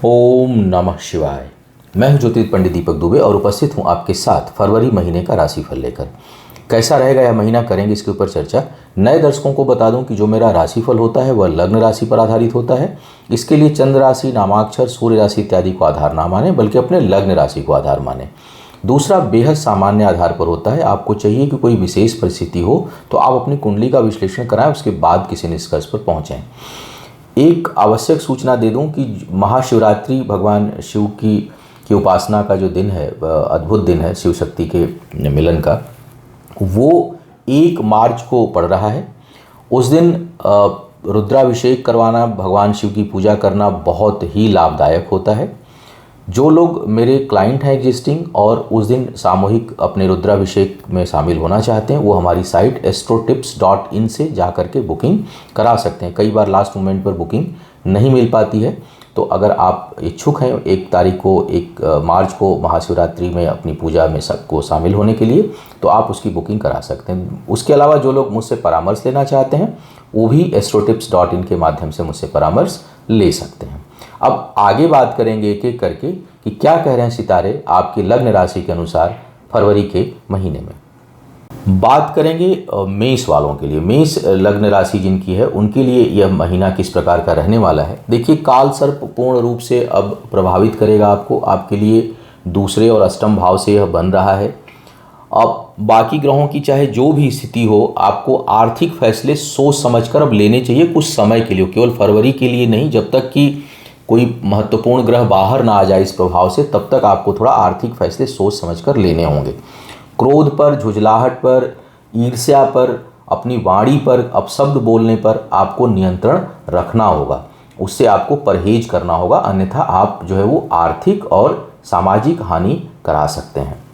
ओम नमः शिवाय। मैं हूं ज्योतिष पंडित दीपक दुबे और उपस्थित हूं आपके साथ फरवरी महीने का राशिफल लेकर। कैसा रहेगा यह महीना, करेंगे इसके ऊपर चर्चा। नए दर्शकों को बता दूं कि जो मेरा राशिफल होता है वह लग्न राशि पर आधारित होता है। इसके लिए चंद्र राशि, नामाक्षर, सूर्य राशि इत्यादि को आधार ना माने, बल्कि अपने लग्न राशि को आधार माने। दूसरा, बेहद सामान्य आधार पर होता है। आपको चाहिए कि कोई विशेष परिस्थिति हो तो आप अपनी कुंडली का विश्लेषण कराएं, उसके बाद किसी निष्कर्ष पर पहुंचें। एक आवश्यक सूचना दे दूं कि महाशिवरात्रि भगवान शिव की उपासना का जो दिन है, अद्भुत दिन है शिव शक्ति के मिलन का, वो 1 मार्च को पड़ रहा है। उस दिन रुद्राभिषेक करवाना, भगवान शिव की पूजा करना बहुत ही लाभदायक होता है। जो लोग मेरे क्लाइंट हैं एग्जिस्टिंग और उस दिन सामूहिक अपने रुद्राभिषेक में शामिल होना चाहते हैं, वो हमारी साइट astrotips.in से जा कर के बुकिंग करा सकते हैं। कई बार लास्ट मोमेंट पर बुकिंग नहीं मिल पाती है, तो अगर आप इच्छुक हैं 1 तारीख को, 1 मार्च को महाशिवरात्रि में अपनी पूजा में सबको शामिल होने के लिए, तो आप उसकी बुकिंग करा सकते हैं। उसके अलावा जो लोग मुझसे परामर्श लेना चाहते हैं वो भी astrotips.in के माध्यम से मुझसे परामर्श ले सकते हैं। अब आगे बात करेंगे एक एक करके कि क्या कह रहे हैं सितारे आपकी लग्न राशि के अनुसार फरवरी के महीने में। बात करेंगे मेष वालों के लिए। मेष लग्न राशि जिनकी है उनके लिए यह महीना किस प्रकार का रहने वाला है। देखिए, काल सर्प पूर्ण रूप से अब प्रभावित करेगा आपको। आपके लिए दूसरे और अष्टम भाव से यह बन रहा है। अब बाकी ग्रहों की चाहे जो भी स्थिति हो, आपको आर्थिक फैसले सोच समझकर अब लेने चाहिए कुछ समय के लिए, केवल फरवरी के लिए नहीं। जब तक कि कोई महत्वपूर्ण ग्रह बाहर ना आ जाए इस प्रभाव से, तब तक आपको थोड़ा आर्थिक फैसले सोच समझकर लेने होंगे। क्रोध पर, झुंझलाहट पर, ईर्ष्या पर, अपनी वाणी पर, अपशब्द बोलने पर आपको नियंत्रण रखना होगा। उससे आपको परहेज करना होगा, अन्यथा आप जो है वो आर्थिक और सामाजिक हानि करा सकते हैं।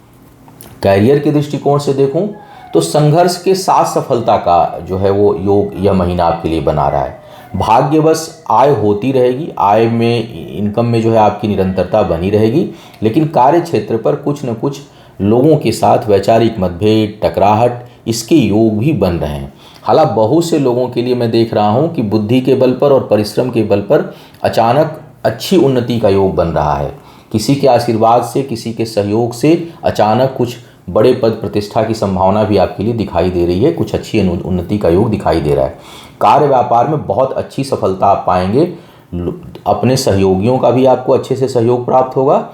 कैरियर के दृष्टिकोण से देखूं तो संघर्ष के साथ सफलता का जो है वो योग यह महीना आपके लिए बना रहा है। भाग्यवश आय होती रहेगी, आय में, इनकम में जो है आपकी निरंतरता बनी रहेगी, लेकिन कार्य क्षेत्र पर कुछ न कुछ लोगों के साथ वैचारिक मतभेद, टकराहट, इसके योग भी बन रहे हैं। हालांकि बहुत से लोगों के लिए मैं देख रहा हूं कि बुद्धि के बल पर और परिश्रम के बल पर अचानक अच्छी उन्नति का योग बन रहा है। किसी के आशीर्वाद से, किसी के सहयोग से अचानक कुछ बड़े पद प्रतिष्ठा की संभावना भी आपके लिए दिखाई दे रही है। कुछ अच्छी उन्नति का योग दिखाई दे रहा है। कार्य व्यापार में बहुत अच्छी सफलता आप पाएंगे। अपने सहयोगियों का भी आपको अच्छे से सहयोग प्राप्त होगा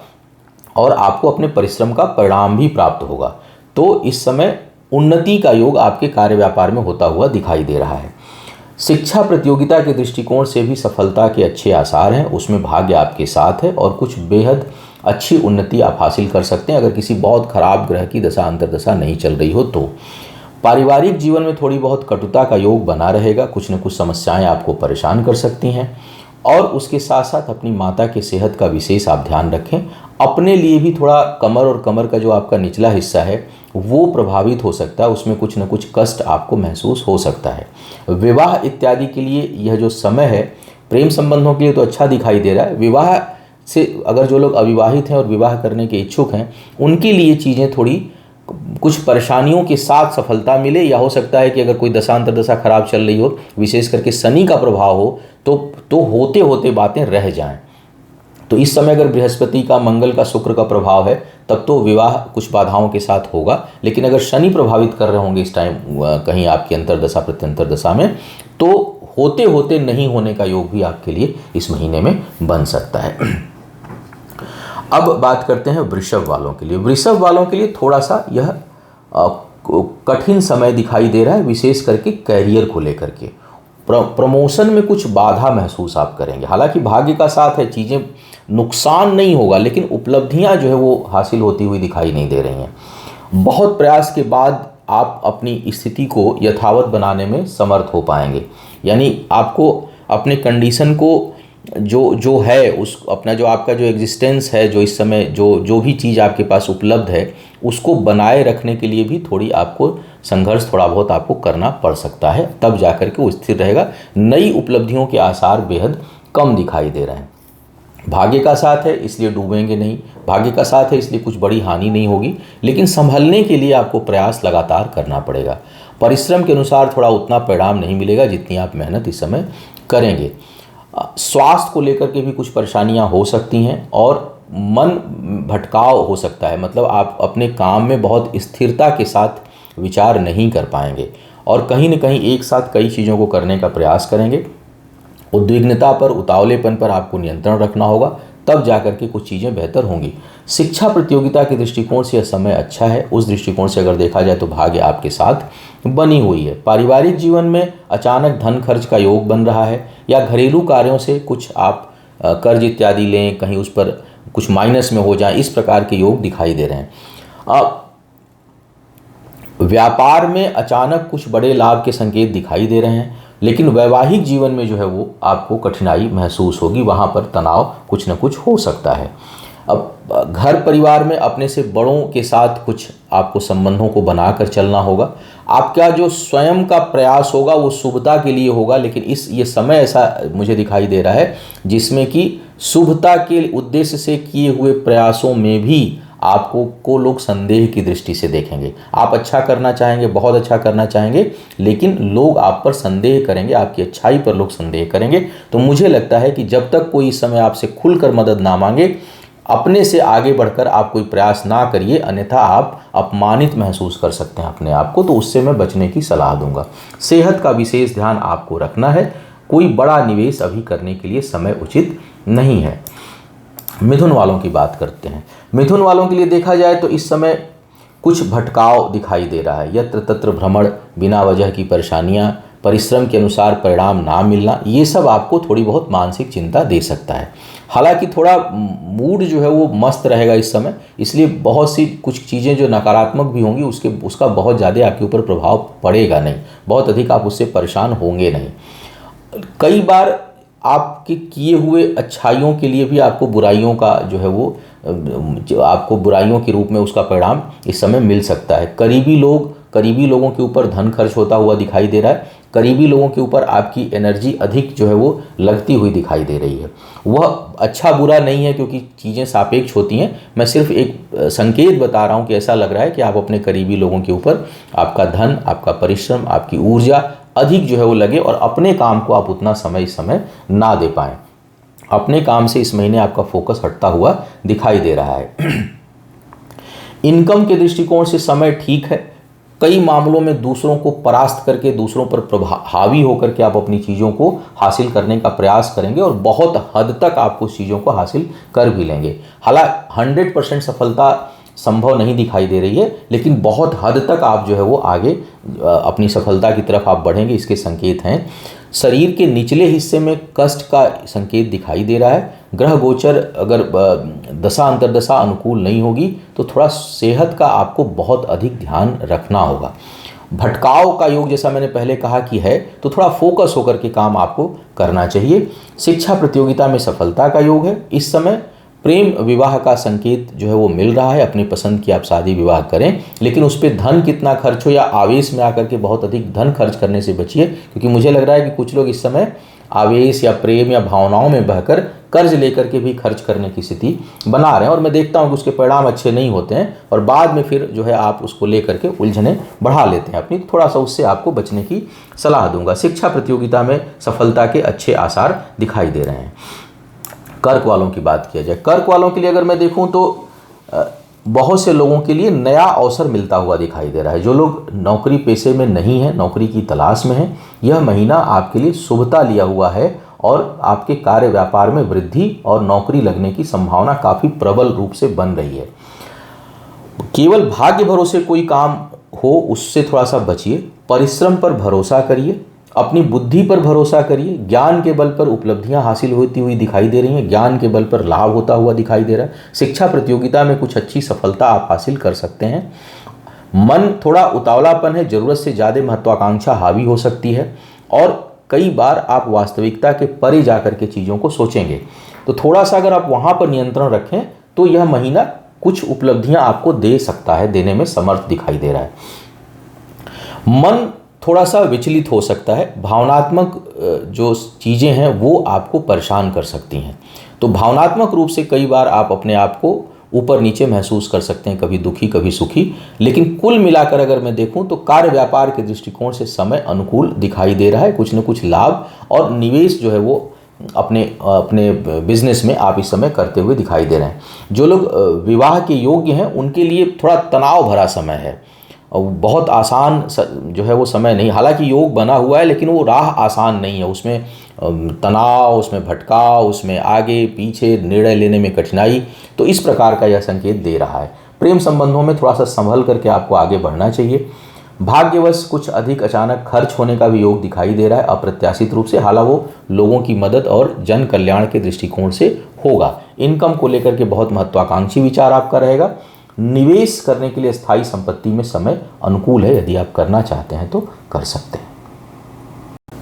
और आपको अपने परिश्रम का परिणाम भी प्राप्त होगा। तो इस समय उन्नति का योग आपके कार्य व्यापार में होता हुआ दिखाई दे रहा है। शिक्षा प्रतियोगिता के दृष्टिकोण से भी सफलता के अच्छे आसार हैं। उसमें भाग्य आपके साथ है और कुछ बेहद अच्छी उन्नति आप हासिल कर सकते हैं, अगर किसी बहुत खराब ग्रह की दशा अंतर्दशा नहीं चल रही हो तो। पारिवारिक जीवन में थोड़ी बहुत कटुता का योग बना रहेगा। कुछ न कुछ समस्याएं आपको परेशान कर सकती हैं और उसके साथ साथ अपनी माता के सेहत का विशेष आप ध्यान रखें। अपने लिए भी थोड़ा कमर और कमर का जो आपका निचला हिस्सा है वो प्रभावित हो सकता है, उसमें कुछ न कुछ कष्ट आपको महसूस हो सकता है। विवाह इत्यादि के लिए यह जो समय है, प्रेम संबंधों के लिए तो अच्छा दिखाई दे रहा है। विवाह से अगर जो लोग अविवाहित हैं और विवाह करने के इच्छुक हैं, उनके लिए चीज़ें थोड़ी कुछ परेशानियों के साथ सफलता मिले, या हो सकता है कि अगर कोई दशांतर दशा खराब चल रही हो, विशेष करके शनि का प्रभाव हो, तो होते होते बातें रह जाएं। तो इस समय अगर बृहस्पति का, मंगल का, शुक्र का प्रभाव है, तब तो विवाह कुछ बाधाओं के साथ होगा। लेकिन अगर शनि प्रभावित कर रहे होंगे इस टाइम कहीं आपकी अंतर्दशा प्रत्यंतर दशा में, तो होते होते नहीं होने का योग भी आपके लिए इस महीने में बन सकता है। अब बात करते हैं वृषभ वालों के लिए। वृषभ वालों के लिए थोड़ा सा यह कठिन समय दिखाई दे रहा है, विशेष करके कैरियर को लेकर के। प्रमोशन में कुछ बाधा महसूस आप करेंगे। हालांकि भाग्य का साथ है, चीज़ें नुकसान नहीं होगा, लेकिन उपलब्धियां जो है वो हासिल होती हुई दिखाई नहीं दे रही हैं। बहुत प्रयास के बाद आप अपनी स्थिति को यथावत बनाने में समर्थ हो पाएंगे। यानी आपको अपने कंडीशन को जो है, उस अपना जो आपका जो एग्जिस्टेंस है, जो इस समय जो भी चीज़ आपके पास उपलब्ध है, उसको बनाए रखने के लिए भी थोड़ी आपको संघर्ष थोड़ा बहुत आपको करना पड़ सकता है, तब जाकर के वो स्थिर रहेगा। नई उपलब्धियों के आसार बेहद कम दिखाई दे रहे हैं। भाग्य का साथ है इसलिए डूबेंगे नहीं, भाग्य का साथ है इसलिए कुछ बड़ी हानि नहीं होगी, लेकिन संभलने के लिए आपको प्रयास लगातार करना पड़ेगा। परिश्रम के अनुसार थोड़ा उतना परिणाम नहीं मिलेगा जितनी आप मेहनत इस समय करेंगे। स्वास्थ्य को लेकर के भी कुछ परेशानियां हो सकती हैं और मन भटकाव हो सकता है, मतलब आप अपने काम में बहुत स्थिरता के साथ विचार नहीं कर पाएंगे और कहीं न कहीं एक साथ कई चीज़ों को करने का प्रयास करेंगे। उद्विग्नता पर, उतावलेपन पर आपको नियंत्रण रखना होगा, तब जाकर के कुछ चीज़ें बेहतर होंगी। शिक्षा प्रतियोगिता के दृष्टिकोण से यह समय अच्छा है। उस दृष्टिकोण से अगर देखा जाए तो भाग्य आपके साथ बनी हुई है। पारिवारिक जीवन में अचानक धन खर्च का योग बन रहा है या घरेलू कार्यों से कुछ आप कर्ज इत्यादि लें, कहीं उस पर कुछ माइनस में हो जाए, इस प्रकार के योग दिखाई दे रहे हैं। व्यापार में अचानक कुछ बड़े लाभ के संकेत दिखाई दे रहे हैं, लेकिन वैवाहिक जीवन में जो है वो आपको कठिनाई महसूस होगी, वहाँ पर तनाव कुछ न कुछ हो सकता है। अब घर परिवार में अपने से बड़ों के साथ कुछ आपको संबंधों को बनाकर चलना होगा। आपका जो स्वयं का प्रयास होगा वो शुभता के लिए होगा, लेकिन ये समय ऐसा मुझे दिखाई दे रहा है जिसमें कि शुभता के उद्देश्य से किए हुए प्रयासों में भी आपको लोग संदेह की दृष्टि से देखेंगे। आप अच्छा करना चाहेंगे, बहुत अच्छा करना चाहेंगे, लेकिन लोग आप पर संदेह करेंगे, आपकी अच्छाई पर लोग संदेह करेंगे। तो मुझे लगता है कि जब तक कोई इस समय आपसे खुलकर मदद ना मांगे, अपने से आगे बढ़कर आप कोई प्रयास ना करिए, अन्यथा आप अपमानित महसूस कर सकते हैं अपने आप को, तो उससे मैं बचने की सलाह दूंगा। सेहत का विशेष ध्यान आपको रखना है। कोई बड़ा निवेश अभी करने के लिए समय उचित नहीं है। मिथुन वालों की बात करते हैं। मिथुन वालों के लिए देखा जाए तो इस समय कुछ भटकाव दिखाई दे रहा है। यत्र तत्र भ्रमण, बिना वजह की परेशानियां, परिश्रम के अनुसार परिणाम ना मिलना, ये सब आपको थोड़ी बहुत मानसिक चिंता दे सकता है। हालांकि थोड़ा मूड जो है वो मस्त रहेगा इस समय, इसलिए बहुत सी कुछ चीज़ें जो नकारात्मक भी होंगी उसका बहुत ज़्यादा आपके ऊपर प्रभाव पड़ेगा नहीं, बहुत अधिक आप उससे परेशान होंगे नहीं। कई बार आपके किए हुए अच्छाइयों के लिए भी आपको बुराइयों का जो है वो आपको बुराइयों के रूप में उसका परिणाम इस समय मिल सकता है। करीबी लोगों के ऊपर धन खर्च होता हुआ दिखाई दे रहा है। करीबी लोगों के ऊपर आपकी एनर्जी अधिक जो है वो लगती हुई दिखाई दे रही है। वह अच्छा बुरा नहीं है क्योंकि चीज़ें सापेक्ष होती हैं। मैं सिर्फ एक संकेत बता रहा हूँ कि ऐसा लग रहा है कि आप अपने करीबी लोगों के ऊपर आपका धन, आपका परिश्रम, आपकी ऊर्जा अधिक जो है वो लगे और अपने काम को आप उतना इस समय ना दे पाएँ। अपने काम से इस महीने आपका फोकस हटता हुआ दिखाई दे रहा है। इनकम के दृष्टिकोण से समय ठीक है। कई मामलों में दूसरों को परास्त करके, दूसरों पर हावी होकर के आप अपनी चीज़ों को हासिल करने का प्रयास करेंगे और बहुत हद तक आप उस चीज़ों को हासिल कर भी लेंगे। हालांकि 100% सफलता संभव नहीं दिखाई दे रही है, लेकिन बहुत हद तक आप जो है वो आगे अपनी सफलता की तरफ आप बढ़ेंगे, इसके संकेत हैं। शरीर के निचले हिस्से में कष्ट का संकेत दिखाई दे रहा है। ग्रह गोचर अगर दशा अंतर्दशा अनुकूल नहीं होगी तो थोड़ा सेहत का आपको बहुत अधिक ध्यान रखना होगा। भटकाव का योग जैसा मैंने पहले कहा कि है, तो थोड़ा फोकस होकर के काम आपको करना चाहिए। शिक्षा प्रतियोगिता में सफलता का योग है। इस समय प्रेम विवाह का संकेत जो है वो मिल रहा है। अपनी पसंद की आप शादी विवाह करें, लेकिन उस पर धन कितना खर्च हो या आवेश में आकर के बहुत अधिक धन खर्च करने से बचिए, क्योंकि मुझे लग रहा है कि कुछ लोग इस समय आवेश या प्रेम या भावनाओं में बहकर कर्ज लेकर के भी खर्च करने की स्थिति बना रहे हैं और मैं देखता हूं कि उसके परिणाम अच्छे नहीं होते हैं और बाद में फिर जो है आप उसको लेकर के उलझने बढ़ा लेते हैं अपनी। थोड़ा सा उससे आपको बचने की सलाह दूंगा। शिक्षा प्रतियोगिता में सफलता के अच्छे आसार दिखाई दे रहे हैं। कर्क वालों की बात किया जाए, कर्क वालों के लिए अगर मैं देखूं तो बहुत से लोगों के लिए नया अवसर मिलता हुआ दिखाई दे रहा है। जो लोग नौकरी पेशे में नहीं हैं, नौकरी की तलाश में हैं, यह महीना आपके लिए शुभता लिया हुआ है और आपके कार्य व्यापार में वृद्धि और नौकरी लगने की संभावना काफ़ी प्रबल रूप से बन रही है। केवल भाग्य भरोसे कोई काम हो उससे थोड़ा सा बचिए। परिश्रम पर भरोसा करिए, अपनी बुद्धि पर भरोसा करिए। ज्ञान के बल पर उपलब्धियां हासिल होती हुई दिखाई दे रही हैं, ज्ञान के बल पर लाभ होता हुआ दिखाई दे रहा है। शिक्षा प्रतियोगिता में कुछ अच्छी सफलता आप हासिल कर सकते हैं। मन थोड़ा उतावलापन है, ज़रूरत से ज़्यादा महत्वाकांक्षा हावी हो सकती है और कई बार आप वास्तविकता के परे जाकर के चीज़ों को सोचेंगे। तो थोड़ा सा अगर आप वहाँ पर नियंत्रण रखें तो यह महीना कुछ उपलब्धियां आपको दे सकता है, देने में समर्थ दिखाई दे रहा है। मन थोड़ा सा विचलित हो सकता है। भावनात्मक जो चीज़ें हैं वो आपको परेशान कर सकती हैं। तो भावनात्मक रूप से कई बार आप अपने आप को ऊपर नीचे महसूस कर सकते हैं, कभी दुखी कभी सुखी। लेकिन कुल मिलाकर अगर मैं देखूं तो कार्य व्यापार के दृष्टिकोण से समय अनुकूल दिखाई दे रहा है। कुछ न कुछ लाभ और निवेश जो है वो अपने अपने बिजनेस में आप इस समय करते हुए दिखाई दे रहे हैं। जो लोग विवाह के योग्य हैं उनके लिए थोड़ा तनाव भरा समय है और बहुत आसान जो है वो समय नहीं। हालांकि योग बना हुआ है लेकिन वो राह आसान नहीं है, उसमें तनाव, उसमें भटकाव, उसमें आगे पीछे निर्णय लेने में कठिनाई। तो इस प्रकार का यह संकेत दे रहा है। प्रेम संबंधों में थोड़ा सा संभल करके आपको आगे बढ़ना चाहिए। भाग्यवश कुछ अधिक अचानक खर्च होने का भी योग दिखाई दे रहा है अप्रत्याशित रूप से, हालांकि वो लोगों की मदद और जन कल्याण के दृष्टिकोण से होगा। इनकम को लेकर के बहुत महत्वाकांक्षी विचार आपका रहेगा। निवेश करने के लिए स्थायी संपत्ति में समय अनुकूल है, यदि आप करना चाहते हैं तो कर सकते हैं।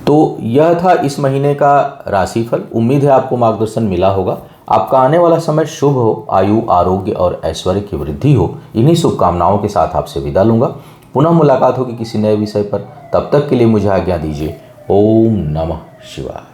तो यह था इस महीने का राशिफल। उम्मीद है आपको मार्गदर्शन मिला होगा। आपका आने वाला समय शुभ हो, आयु, आरोग्य और ऐश्वर्य की वृद्धि हो। इन्हीं शुभकामनाओं के साथ आपसे विदा लूंगा। पुनः मुलाकात होगी किसी नए विषय पर। तब तक के लिए मुझे आज्ञा दीजिए। ओम नमः शिवाय।